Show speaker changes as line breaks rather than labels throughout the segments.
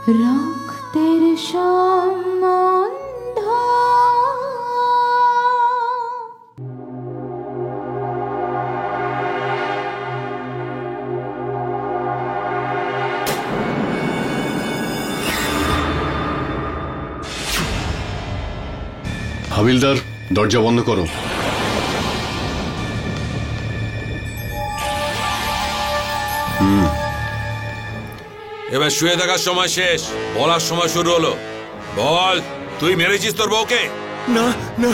রক্তের সম্বন্ধ
হাবিলদার, দরজা বন্ধ করো।
এবার শুয়ে থাকার সময় শেষ, বলার সময় শুরু হলো। বল, তুই মেরেছিস তোর বউকে?
না না,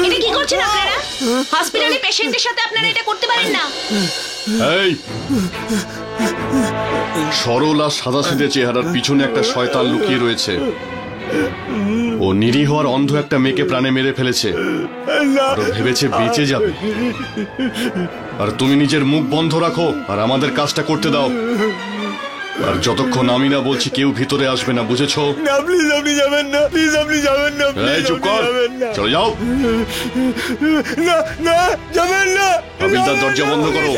এটা কি করছেন আপনারা? হসপিটালে পেশেন্টের সাথে আপনারা এটা করতে পারেন না।
এই সরল আর সাদাসিধে চেহারার পিছনে একটা শয়তান লুকিয়ে রয়েছে। ও নিরীহ আর অন্ধ একটা মেয়েকে প্রাণে মেরে ফেলেছে, আর ও ভেবেছে বেঁচে যাবে। আর তুমি নিজের মুখ বন্ধ রাখো আর আমাদের কাজটা করতে দাও। আর যতক্ষণ আমি না বলছি কেউ ভিতরে আসবে না, বুঝেছো?
না প্লিজ আপনি যাবেন না, প্লিজ আপনি যাবেন না,
এই চুপ কর, চলে যাও।
না না, যাবেন না।
হাবিলদার, দরজা বন্ধ করো।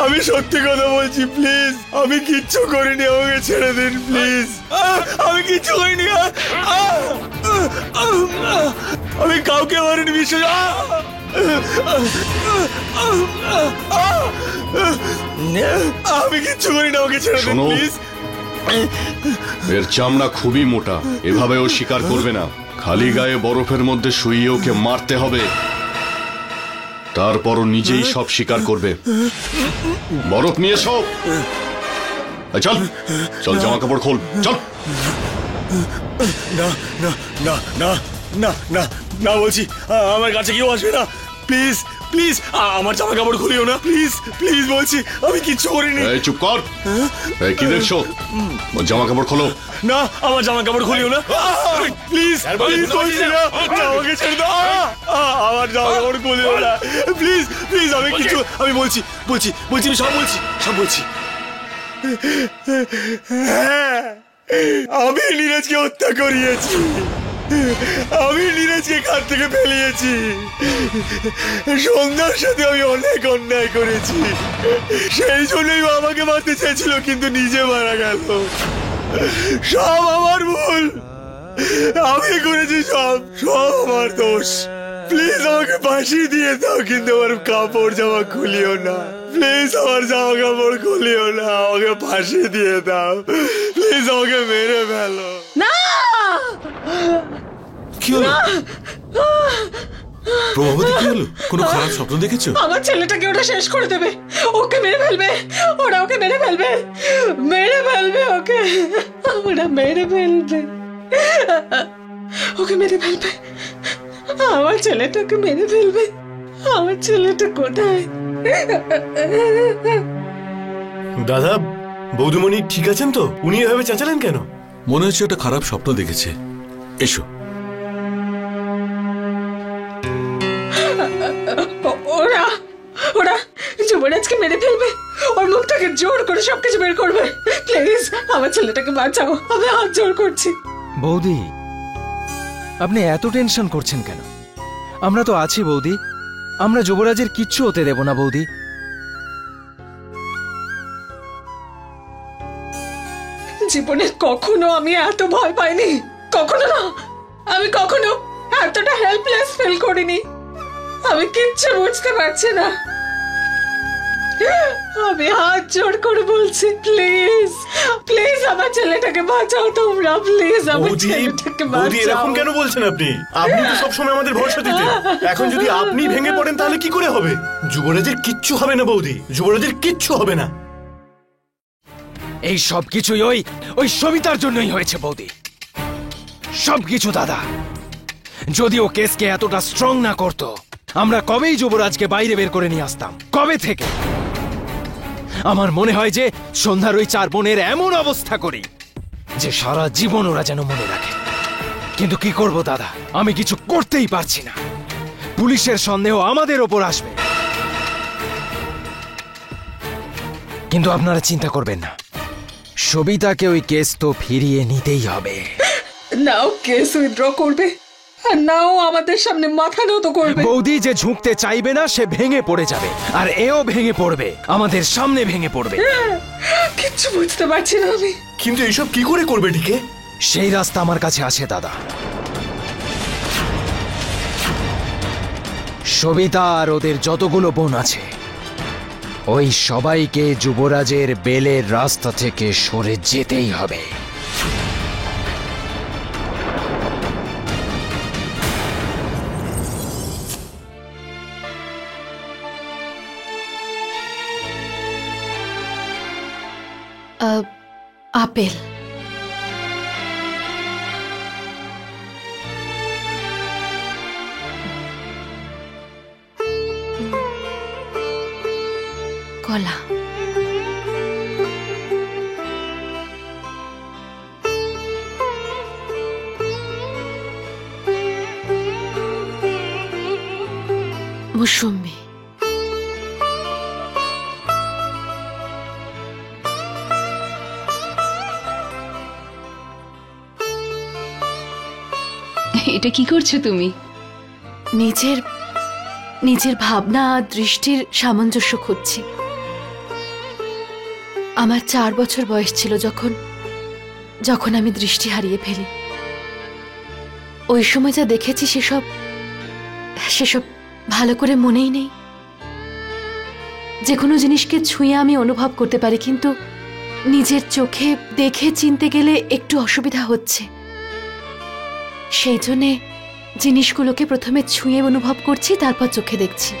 আমি সত্যি কথা বলছি, প্লিজ আমি কিচ্ছু করিনি, আমাকে ছেড়ে দিন প্লিজ। আমি কিচ্ছু করিনি, আমি কাউকে মারিনি, বিশ্বাস। আমি কিচ্ছু করিনি, আমাকে ছেড়ে দিন প্লিজ।
এর চামড়া খুবই মোটা, এভাবে ও শিকার করবে না। খালি গায়ে বরফের মধ্যে শুইয়ে ওকে মারতে হবে, তারপর ও নিজেই সব স্বীকার করবে। বরফ নিয়ে এসো। চল চল, জামা কাপড় খোল, চল।
না না না না না না না বলছি, আমার কাছে কেউ আসবে না, প্লিজ প্লিজ। আমার জামা কাপড় খুলিও না, প্লিজ প্লিজ বলছি, আমি কিচ্ছু করিনি।
এই চুপ কর, কি দেখছো? জামা কাপড় খোলো।
না, আমার জামা কাপড় খুলিও না, প্লিজ প্লিজ বলছি না, আমাকে ছেড়ে দাও। আমার জামা কাপড় খুলিও না, প্লিজ প্লিজ। আমি কিছু, আমি বলছি বলছি বলছি, আমি সব বলছি, সব বলছি। হ্যাঁ, আমি নীরজকে হত্যা করিয়েছি, আমি নীরজকে ঘাট থেকে ফেলিয়েছি। সন্ধ্যার সাথে আমি অনেক অন্যায় করেছি, সেই জন্যই আমাকে মারতে চেয়েছিল, কিন্তু নিজে মারা গেল। সব আমার ভুল, আমি করেছি, সব সব আমার দোষ। প্লিজ আমাকে ফাঁসি দিয়ে দাও, কিন্তু আমার কাপড় জামা খুলিও না, প্লিজ আমার জামা কাপড় খুলিও না, আমাকে ফাঁসি দিয়ে দাও, প্লিজ আমাকে মেরে ফেলো।
না,
কি হলো প্রভাবতী? কি হলো? কোনো খারাপ স্বপ্ন দেখেছো?
আমার ছেলেটাকে ওরা শেষ করে দেবে, ওকে মেরে ফেলবে, ওরা ওকে মেরে ফেলবে, মেরে ফেলবে ওকে, ওরা মেরে ফেলবে, ওকে মেরে ফেলবে, আমার ছেলেটাকে মেরে ফেলবে। আমার ছেলেটা কোথায়?
দাদা, বৌদিমণি ঠিক আছেন তো? উনি এভাবে চেঁচালেন কেন?
মনে হচ্ছে একটা খারাপ স্বপ্ন দেখেছে। এসো।
ওরা ওরা যুবরাজকে মেরে ফেলবে, ওর মুখ থেকে জোর করে সবকিছু বের করবে। প্লিজ আমার ছেলেটাকে বাঁচাও, আমি হাত জোর করছি।
বৌদি, আপনি এত টেনশন করছেন কেন? আমরা তো আছি বৌদি, আমরা যুবরাজের কিচ্ছু হতে দেব না বৌদি।
জীবনে কখনো আমি এত ভয় পাইনি, কখনো না। আমি কখনো এতটা হেল্পলেস ফিল করিনি। আমি কিচ্ছু বুঝতে পারছি না। আমি হাত জোড় করে বলছি, প্লিজ প্লিজ আমার ছেলেটাকে বাঁচাও তোমরা, প্লিজ আমার ছেলেটাকে বাঁচাও।
এরকম কেন বলছেন আপনি? আপনি তো সবসময় আমাদের ভরসা দিতেন, এখন যদি আপনি ভেঙে পড়েন তাহলে কি করে হবে? যুবরাজের কিচ্ছু হবে না বৌদি, যুবরাজের কিচ্ছু হবে না।
এই সব কিছুই ওই সবিতার জন্যই হয়েছে বৌদি, সবকিছু। দাদা, যদি ও কেসকে এতটা স্ট্রং না করতো, আমরা কবেই যুবরাজকে বাইরে বের করে নিয়ে আসতাম, কবে থেকে। আমার মনে হয় যে সন্ধ্যার ওই 4 বোনের এমন অবস্থা করি যে সারা জীবন ওরা যেন মনে রাখে। কিন্তু কি করব দাদা, আমি কিছু করতেই পারছি না। পুলিশের সন্দেহ আমাদের ওপর আসবে। কিন্তু আপনারা চিন্তা করবেন না, সবিতাকে ওই কেস তো ফিরিয়ে নিতেই হবে।
নাও কেস উইথড্র করবে, আর না ও আমাদের সামনে মাথা নত করবে।
বৌদি যে ঝুঁকতে চাইবে না সে ভেঙে পড়ে যাবে, আর এও ভেঙে পড়বে, আমাদের সামনে ভেঙে পড়বে।
কিচ্ছু বুঝতে পারছি না আমি।
কিন্তু এইসব কি করে করবে ডিকে?
সেই রাস্তা আমার কাছে আছে দাদা। সবিতা আর ওদের যতগুলো বোন আছে, ওই সবাইকে যুবরাজের বেলের রাস্তা থেকে সরে যেতেই হবে।
আপেল। কলা। মৌসুমী।
এটা কি করছো তুমি?
নিজের ভাবনা আর দৃষ্টির সামঞ্জস্য খুঁজছি। আমার 4 বছর বয়স ছিল যখন আমি দৃষ্টি হারিয়ে ফেলি। ওই সময় যা দেখেছি সেসব ভালো করে মনেই নেই। যে কোনো জিনিসকে ছুঁয়ে আমি অনুভব করতে পারি, কিন্তু নিজের চোখে দেখে চিনতে গেলে একটু অসুবিধা হচ্ছে। সেই জন্যে জিনিসগুলোকে প্রথমে ছুঁয়ে অনুভব করছি, তারপর চোখে দেখছি।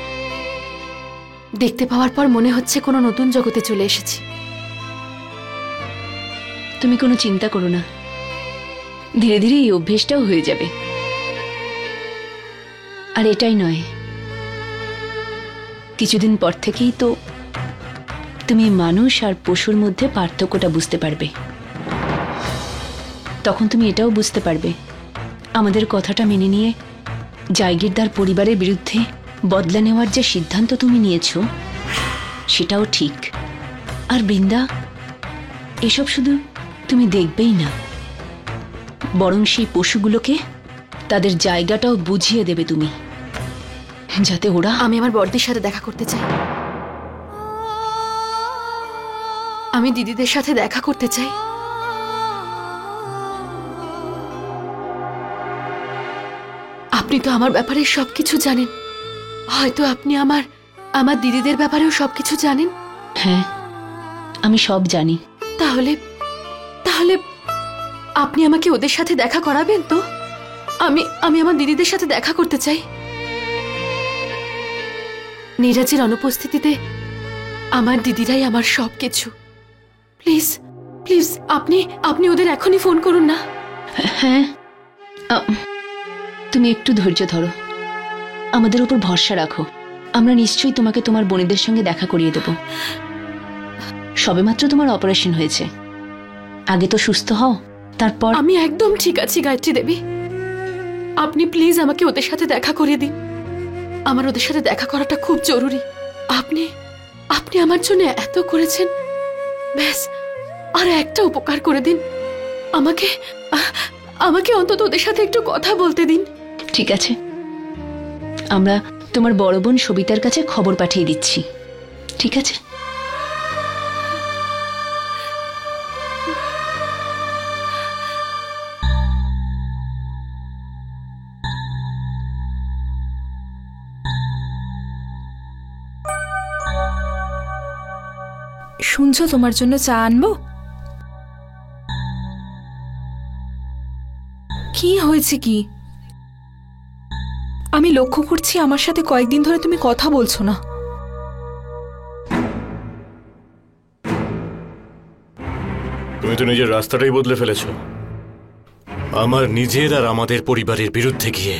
দেখতে পাওয়ার পর মনে হচ্ছে কোনো নতুন জগতে চলে এসেছি।
তুমি কোনো চিন্তা করো না, ধীরে ধীরে এই অভ্যেসটাও হয়ে যাবে। আর এটাই নয়, কিছুদিন পর থেকেই তো তুমি মানুষ আর পশুর মধ্যে পার্থক্যটা বুঝতে পারবে। তখন তুমি এটাও বুঝতে পারবে আমাদের কথাটা মেনে নিয়ে জায়গিরদার পরিবারের বিরুদ্ধে বদলা নেওয়ার যে সিদ্ধান্ত তুমি নিয়েছো সেটাও ঠিক। আর বৃন্দা, এসব শুধু তুমি দেখবেই না, বরং সেই পশুগুলোকে তাদের জায়গাটাও বুঝিয়ে দেবে তুমি, যাতে ওরা।
আমি আমার বড়দির সাথে দেখা করতে চাই। আমি দিদিদের সাথে দেখা করতে চাই। আপনি তো আমার ব্যাপারে সবকিছু জানেন। হয়তো আপনি আমার দিদিদের ব্যাপারেও সবকিছু জানেন।
হ্যাঁ, আমি সব জানি।
তাহলে আপনি আমাকে ওদের সাথে দেখা করাবেন তো? আমি আমার দিদিদের সাথে দেখা করতে চাই। নীরাজের অনুপস্থিতিতে আমার দিদিরাই আমার সবকিছু। প্লিজ প্লিজ আপনি ওদের এখনই ফোন করুন না।
হ্যাঁ, তুমি একটু ধৈর্য ধরো, আমাদের উপর ভরসা রাখো। আমরা নিশ্চয়ই তোমাকে তোমার বোনেদের সঙ্গে দেখা করিয়ে দেব। সবেমাত্র তোমার অপারেশন হয়েছে, আগে তো সুস্থ হও, তারপর।
আমি একদম ঠিক আছি গায়ত্রী দেবী। আপনি প্লিজ আমাকে ওদের সাথে দেখা করিয়ে দিন। আমার ওদের সাথে দেখা করাটা খুব জরুরি। আপনি আমার জন্য এত করেছেন, ব্যাস আর একটা উপকার করে দিন। আমাকে অন্তত ওদের সাথে একটু কথা বলতে দিন।
ঠিক আছে, আমরা তোমার বড় বোন সবিতার কাছে খবর পাঠিয়ে দিচ্ছি। ঠিক আছে?
শুনছো, তোমার জন্য চা আনবো? কি হয়েছে কি? আমি লক্ষ্য করছি আমার সাথে কয়েকদিন ধরে তুমি কথা বলছো না।
তুমি তো নিজের রাস্তাটাই বদলে ফেলেছো, আমার নিজের আর আমাদের পরিবারের বিরুদ্ধে গিয়ে।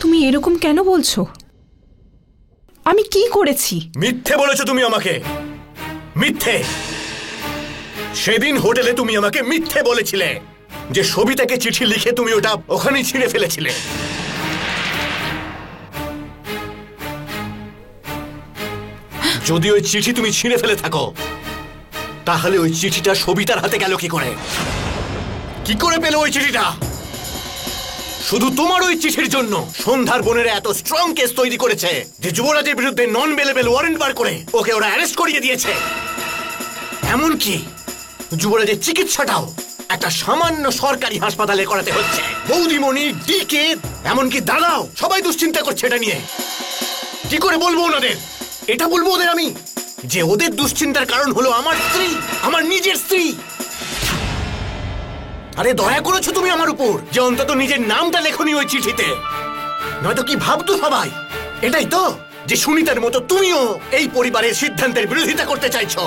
তুমি এরকম কেন বলছো? আমি কি করেছি?
মিথ্যে বলেছো তুমি আমাকে, মিথ্যে। সেদিন হোটেলে তুমি আমাকে মিথ্যে বলেছিলে যে সবিতাকে চিঠি লিখে তুমি ওটা ওখানেই ছিঁড়ে ফেলেছিলে। যদি ওই চিঠি তুমি ছিঁড়ে ফেলে থাকো, তাহলে ওই চিঠিটা সবিতার হাতে গেল কি করে? কি করে পেল ওই চিঠিটা? শুধু তোমার ওই চিঠির জন্য সন্ধ্যার বোনেরা এত স্ট্রং কেস তৈরি করেছে যে যুবরাজের বিরুদ্ধে নন বেলেবল ওয়ারেন্ট বার করে ওকে ওরা অ্যারেস্ট করিয়ে দিয়েছে। এমনকি যুবরাজের চিকিৎসাটাও একটা সামান্য সরকারি হাসপাতালে করাতে হচ্ছে। বৌদিমণি, ডিকে, এমনকি দাদাও সবাই দুশ্চিন্তা করছে এটা নিয়ে। কি করে বলবো ওনাদের? এটা বলবো ওদের আমি যে ওদের দুশ্চিন্তার কারণ হলো আমার স্ত্রী, আমার নিজের স্ত্রী। আরে দয়া করেছো তুমি আমার উপর যে অন্তত নিজের নামটা লেখনি ওই চিঠিতে, নয়তো কি ভাবতো সবাই? এটাই তো যে সুনিতার মতো তুমিও এই পরিবারের সিদ্ধান্তের বিরোধিতা করতে চাইছো।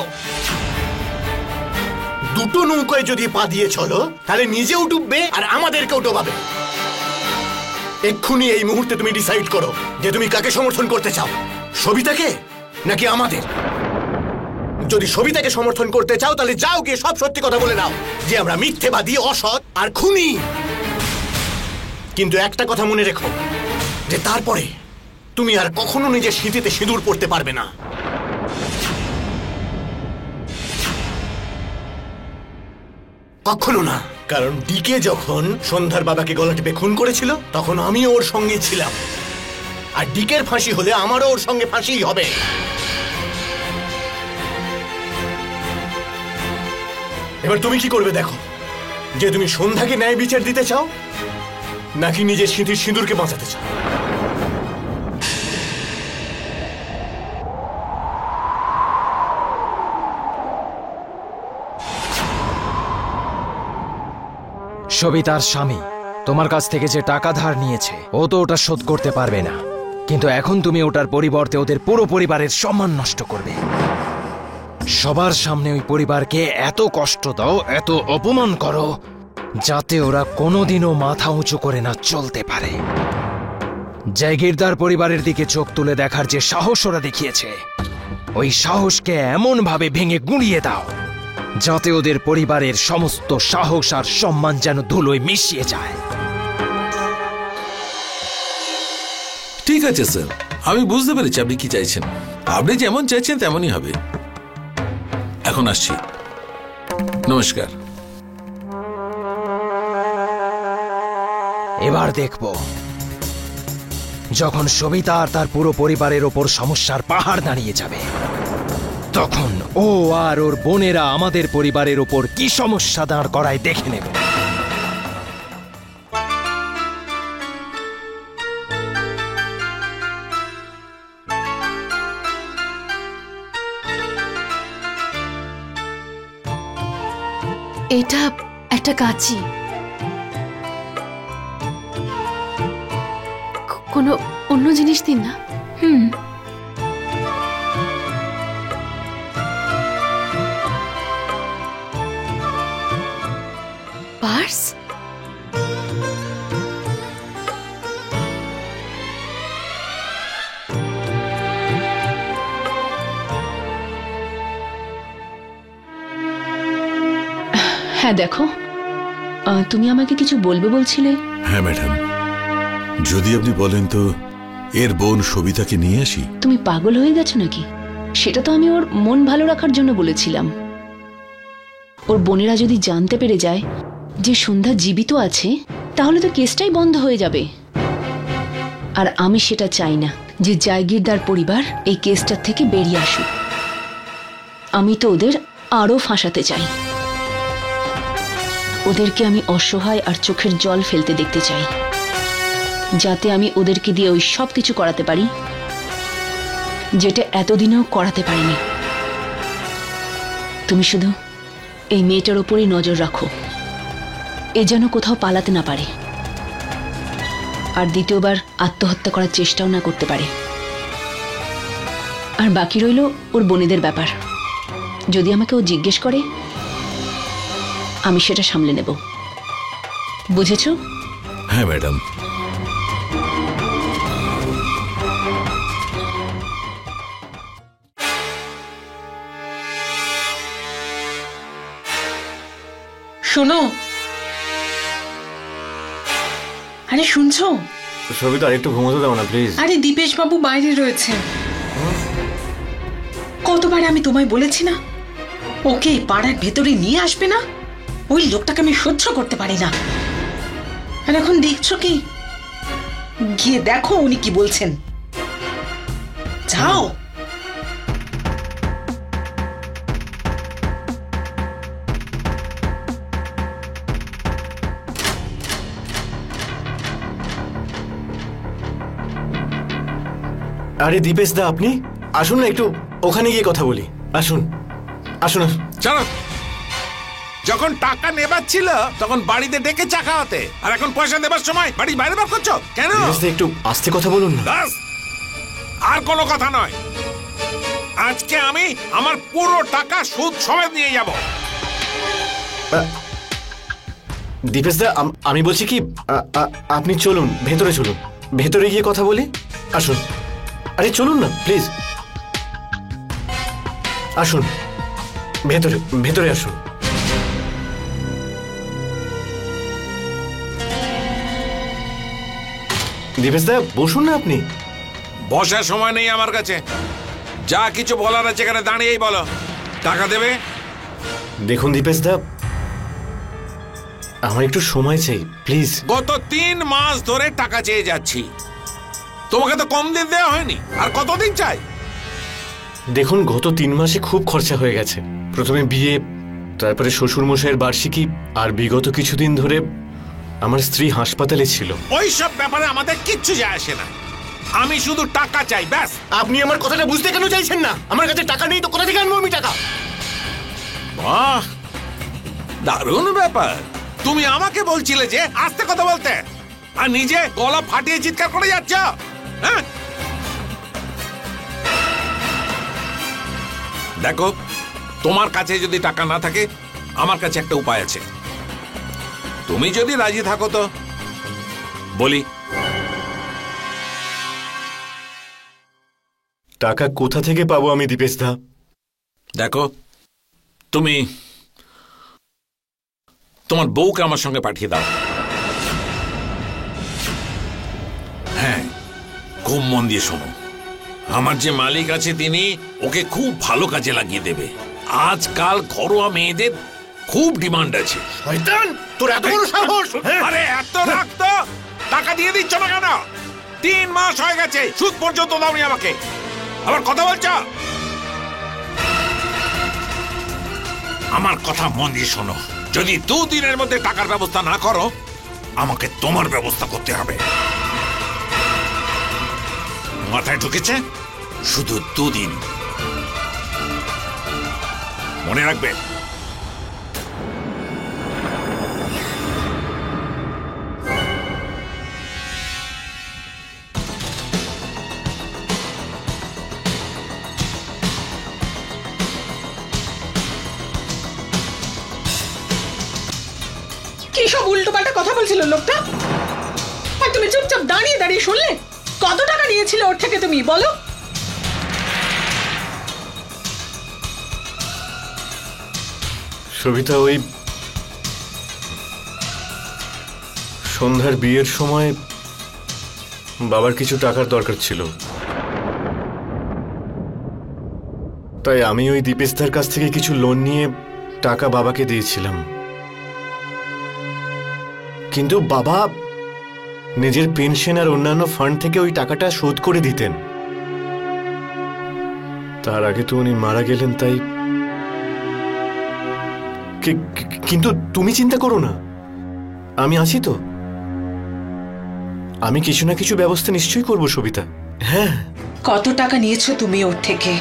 দুটো নৌকায় যদি পা দিয়ে চলো তাহলে নিজেও ডুববে আর আমাদেরকেও ডোবাবে। এক্ষুনি এই মুহূর্তে তুমি ডিসাইড করো যে তুমি কাকে সমর্থন করতে চাও, সবিতাকে নাকি আমাদের। যদি সবিতাকে সমর্থন করতে চাও তাহলে যাও গিয়ে সব সত্যি কথা বলে দাও যে আমরা মিথ্যেবাদী, অসৎ আর খুনি। কিন্তু একটা কথা মনে রেখো যে তারপরে তুমি আর কখনো নিজের স্মৃতিতে সিঁদুর পড়তে পারবে না। কখনো না। কারণ ডিকে যখন সন্ধ্যার বাবাকে গলা টিপে খুন করেছিল তখন আমি ওর সঙ্গে ছিলাম, আর ডিকের ফাঁসি হলে আমারও ওর সঙ্গে ফাঁসিই হবে। এবার তুমি কি করবে দেখো, যে তুমি সন্ধ্যাকে ন্যায় বিচার দিতে চাও নাকি নিজের স্মৃতির সিঁদুরকে বাঁচাতে চাও।
সবিতার স্বামী তোমার কাছ থেকে যে টাকা ধার নিয়েছে ও তো ওটা শোধ করতে পারবে না, কিন্তু এখন তুমি ওটার পরিবর্তে ওদের পুরো পরিবারের সম্মান নষ্ট করবে। সবার সামনে ওই পরিবারকে এত কষ্ট দাও, এত অপমান করো যাতে ওরা কোনোদিনও মাথা উঁচু করে না চলতে পারে। জাগিরদার পরিবারের দিকে চোখ তুলে দেখার যে সাহস ওরা দেখিয়েছে, ওই সাহসকে এমন ভাবে ভেঙে গুঁড়িয়ে দাও যাতে ওদের পরিবারের সমস্ত সাহস আর সম্মান যেন ধুলোয় মিশিয়ে যায়।
ঠিক আছে স্যার, আমি বুঝতে পেরেছি আপনি কি চাইছেন। আপনি যেমন চাইছেন তেমনই হবে। এখন আসছি, নমস্কার।
এবার দেখব যখন সবিতা আর তার পুরো পরিবারের ওপর সমস্যার পাহাড় দাঁড়িয়ে যাবে, তখন ও আর ওর বোনেরা আমাদের পরিবারের ওপর কি সমস্যা দাঁড় করায় দেখে নেব।
এটা একটা কাঁচি। কোনো অন্য জিনিস দিন না। পার্স?
হ্যাঁ দেখো, তুমি আমাকে কিছু বলবে বলছিলে।
হ্যাঁ ম্যাডাম, যদি আপনি বলেন তো এর বোন সবিতাকে নিয়ে আসি।
তুমি পাগল হয়ে গেছো নাকি? সেটা তো আমি ওর মন ভালো রাখার জন্য বলেছিলাম। ওর বোনেরা যদি জানতে পেরে যায় যে সন্ধ্যা জীবিত আছে তাহলে তো কেসটাই বন্ধ হয়ে যাবে, আর আমি সেটা চাই না যে জাগিরদার পরিবার এই কেসটার থেকে বেরিয়ে আসুক। আমি তো ওদের আরো ফাঁসাতে চাই। ওদেরকে আমি অসহায় আর চোখের জল ফেলতে দেখতে চাই, যাতে আমি ওদেরকে দিয়ে ওই সব কিছু করাতে পারি যেটা এতদিনেও করাতে পারিনি। তুমি শুধু এই মেয়েটার ওপরই নজর রাখো, এ যেন কোথাও পালাতে না পারে, আর দ্বিতীয়বার আত্মহত্যা করার চেষ্টাও না করতে পারে। আর বাকি রইল ওর বোনেদের ব্যাপার। যদি আমাকে ও জিজ্ঞেস করে আমি সেটা সামলে নেব, বুঝেছো?
হ্যাঁ ম্যাডাম।
শোনো, আরে শুনছো?
সবিতা একটু ঘুমোতে দাও না প্লিজ।
আরে দীপেশ বাবু বাইরে রয়েছে। কতবার আমি তোমায় বলেছি না ওকে এই পাড়ার ভেতরে নিয়ে আসবে না? ওই লোকটাকে আমি সহ্য করতে পারি না। আর এখন দেখছো কি, গিয়ে দেখো উনি কি বলছেন। যাও।
আরে দীপেশ দা, আপনি আসুন না, একটু ওখানে গিয়ে কথা বলি। আসুন আসুন।
চলো, যখন টাকা নেবার ছিল তখন বাড়িতে ডেকে চা খাওয়াতে, আর এখন পয়সা দেবার সময় বাড়ি বাইরে বার করছো কেন?
দীপেশ দা, একটু আস্তে কথা বলুন না।
ব্যাস, আর কোনো কথা নয়। আজকে আমি আমার পুরো টাকা সুদ সমেত নিয়ে যাব।
দীপেশ দা, আমি বলছি কি, আপনি চলুন, ভেতরে চলুন, ভেতরে গিয়ে কথা বলি। আসুন, আরে চলুন না প্লিজ, আসুন ভেতরে, ভেতরে আসুন। দীপেশ দা, বসুন না আপনি।
বসার সময় নেই আমার কাছে, যা কিছু বলার আছে এখানে দাঁড়িয়েই বলো। টাকা দেবে?
দেখুন দীপেশ দা, আমার একটু সময় চাই প্লিজ।
গত 3 মাস ধরে টাকা চেয়ে যাচ্ছি, তোমাকে তো কম দিন দেওয়া হয়নি, আর কতদিন চাই?
দেখুন, গত 3 মাসে খুব খরচা হয়ে গেছে। প্রথমে বিয়ে, তারপরে শ্বশুর মশাইয়ের বার্ষিকী, আর বিগত কিছুদিন ধরে আমার স্ত্রী হাসপাতালে ছিল।
ওই সব ব্যাপারে আমাদের কিচ্ছু যায় আসে না, আমি শুধু টাকা চাই ব্যাস।
আপনি আমার কথাটা বুঝতে কেন চাইছেন না? আমার কাছে টাকা নেই তো কোথা থেকে আনবো আমি টাকা?
বাহ, দারুণ ব্যাপার। তুমি আমাকে বলছিলে যে আস্তে কথা বলতে, আর নিজে গলা ফাটিয়ে চিৎকার করে যাচ্ছ। হ্যাঁ, দেখো, তোমার কাছে যদি টাকা না থাকে, আমার কাছে একটা উপায় আছে। তুমি যদি রাজি থাকো তো বলি।
টাকা কোথা থেকে পাবো আমি দীপেশ দা?
দেখো, তুমি তোমার বউকে আমার সঙ্গে পাঠিয়ে দাও। হ্যাঁ, খুব মন দিয়ে শোনো, আমার যে মালিক আছে তিনি ওকে খুব ভালো কাজে লাগিয়ে দেবে। আজকাল ঘরোয়া মেয়েদের খুব ডিমান্ড আছে।
শয়তান, তোর এত বড় সাহস!
আরে এত রাখতো, টাকা দিয়ে দিচ্ছ না কেন? 3 মাস হয়ে গেছে, সুদ পর্যন্ত দাওনি আমাকে, আবার কথা বলছ। আমার কথা মন দিয়ে শোনো, যদি 2 দিনের মধ্যে টাকার ব্যবস্থা না করো, আমাকে তোমার ব্যবস্থা করতে হবে। মাথায় ঢুকেছে? শুধু 2 দিন, মনে রাখবে।
কি সব উল্টোপাল্টা কথা বলছিল লোকটা, আর তুমি চুপচাপ দাঁড়িয়ে দাঁড়িয়ে শুনলে? কত টাকা নিয়েছিল ওর থেকে তুমি বলো?
সবিতা, ওই সন্ধ্যার বিয়ের সময় বাবার কিছু টাকার দরকার ছিল, তাই আমি ওই দীপেশদার কাছ থেকে কিছু লোন নিয়ে টাকা বাবাকে দিয়েছিলাম। কিন্তু বাবা নিজের পেনশন আর অন্যান্য ফান্ড থেকে ওই টাকাটা শোধ করে দিতেন। তার আগে তো উনি মারা গেলেন, তাই। কিন্তু তুমি চিন্তা করো না, আমি আছি তো। আমি কিছু না কিছু ব্যবস্থা নিশ্চয়ই করবো সবিতা। হ্যাঁ।
কত টাকা নিয়েছো তুমি ওর থেকে?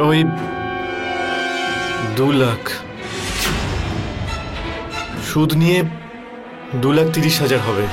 ওই 2 লাখ। সুদ নিয়ে 2,30,000 হবে।